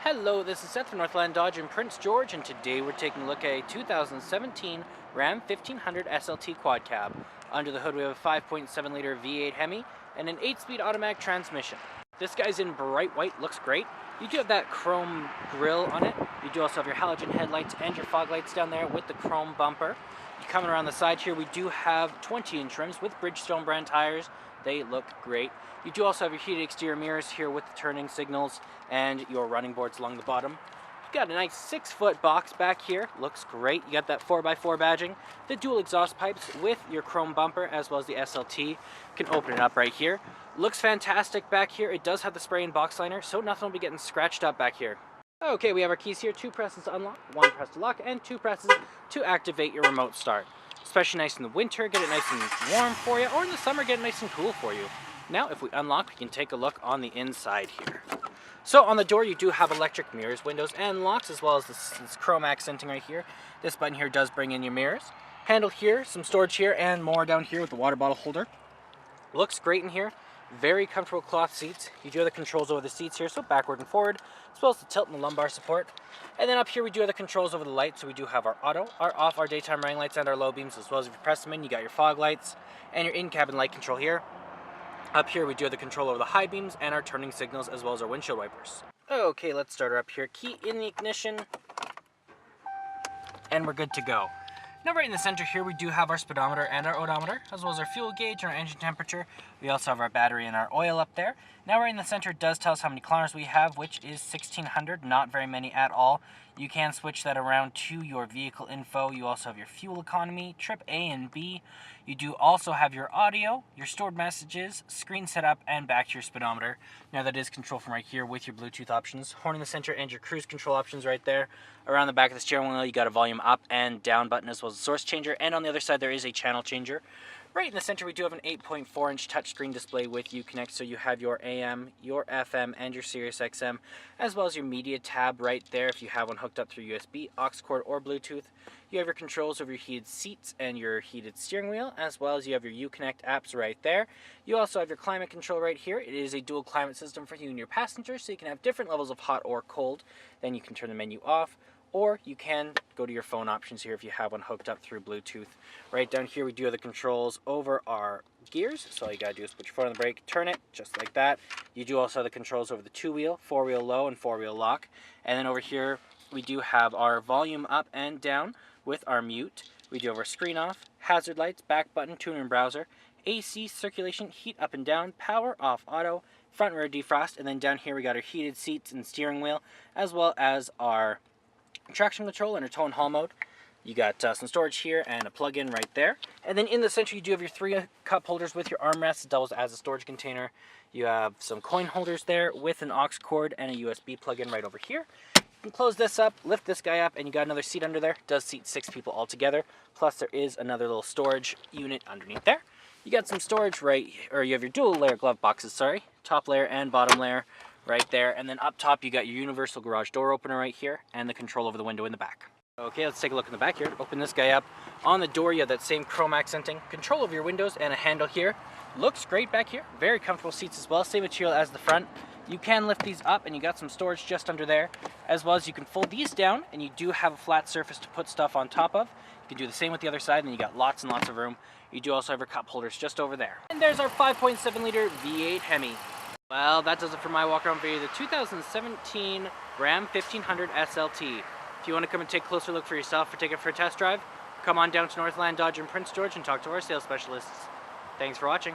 Hello, this is Seth from Northland Dodge in Prince George, and today we're taking a look at a 2017 Ram 1500 SLT quad cab. Under the hood we have a 5.7 liter V8 Hemi and an 8-speed automatic transmission. This guy's in bright white, looks great. You do have that chrome grille on it. You do also have your halogen headlights and your fog lights down there with the chrome bumper. Coming around the side here, we do have 20-inch rims with Bridgestone brand tires. They look great. You do also have your heated exterior mirrors here with the turning signals and your running boards along the bottom. You've got a nice 6-foot box back here. Looks great. You got that 4x4 badging, the dual exhaust pipes with your chrome bumper as well as the SLT. You can open it up right here. Looks fantastic back here. It does have the spray and box liner, so nothing will be getting scratched up back here. Okay, we have our keys here, 2 presses to unlock, 1 press to lock, and 2 presses to activate your remote start. Especially nice in the winter, get it nice and warm for you, or in the summer, get it nice and cool for you. Now, if we unlock, we can take a look on the inside here. So on the door, you do have electric mirrors, windows, and locks, as well as this chrome accenting right here. This button here does bring in your mirrors. Handle here, some storage here, and more down here with the water bottle holder. Looks great in here. Very comfortable cloth seats. You do have the controls over the seats here, so backward and forward, as well as the tilt and the lumbar support. And then up here we do have the controls over the lights, so we do have our auto, our off, our daytime running lights, and our low beams, as well as if you press them in, you got your fog lights and your in-cabin light control here. Up here we do have the control over the high beams and our turning signals, as well as our windshield wipers. Okay, let's start her up here. Key in the ignition, and we're good to go. Now right in the center here we do have our speedometer and our odometer, as well as our fuel gauge and our engine temperature. We also have our battery and our oil up there. Now right in the center it does tell us how many kilometers we have, which is 1,600, not very many at all. You can switch that around to your vehicle info. You also have your fuel economy, trip A and B. You do also have your audio, your stored messages, screen setup, and back to your speedometer. Now that is control from right here with your Bluetooth options, horn in the center, and your cruise control options right there. Around the back of the steering wheel, you got a volume up and down button, as well as a source changer, and on the other side there is a channel changer. Right in the center we do have an 8.4-inch touchscreen display with Uconnect, so you have your AM, your FM, and your Sirius XM, as well as your media tab right there if you have one hooked up through USB, aux cord, or Bluetooth. You have your controls over your heated seats and your heated steering wheel, as well as you have your Uconnect apps right there. You also have your climate control right here. It is a dual climate system for you and your passengers, so you can have different levels of hot or cold. Then you can turn the menu off, or you can go to your phone options here if you have one hooked up through Bluetooth. Right down here we do have the controls over our gears, so all you gotta do is put your foot on the brake, turn it, just like that. You do also have the controls over the 2-wheel, 4-wheel low, and 4-wheel lock. And then over here we do have our volume up and down with our mute. We do have our screen off, hazard lights, back button, tuner and browser, AC, circulation, heat up and down, power, off, auto, front rear defrost, and then down here we got our heated seats and steering wheel, as well as our traction control and our tow and haul mode. You got some storage here and a plug-in right there. And then in the center you do have your 3 cup holders with your armrest. It doubles as a storage container. You have some coin holders there with an aux cord and a USB plug-in right over here. You can close this up, lift this guy up, and you got another seat under there. It does seat 6 people altogether. Plus there is another little storage unit underneath there. You got some storage you have your dual layer glove boxes, sorry. Top layer and bottom layer right there. And then up top you got your universal garage door opener right here and the control over the window in the back. Okay, let's take a look in the back here. Open this guy up. On the door you have that same chrome accenting, control over your windows, and a handle here. Looks great back here. Very comfortable seats as well. Same material as the front. You can lift these up and you got some storage just under there, as well as you can fold these down and you do have a flat surface to put stuff on top of. You can do the same with the other side, and then you got lots and lots of room. You do also have your cup holders just over there. And there's our 5.7 liter V8 Hemi. Well, that does it for my walk around video, the 2017 Ram 1500 SLT. If you want to come and take a closer look for yourself or take it for a test drive, come on down to Northland Dodge in Prince George and talk to our sales specialists. Thanks for watching.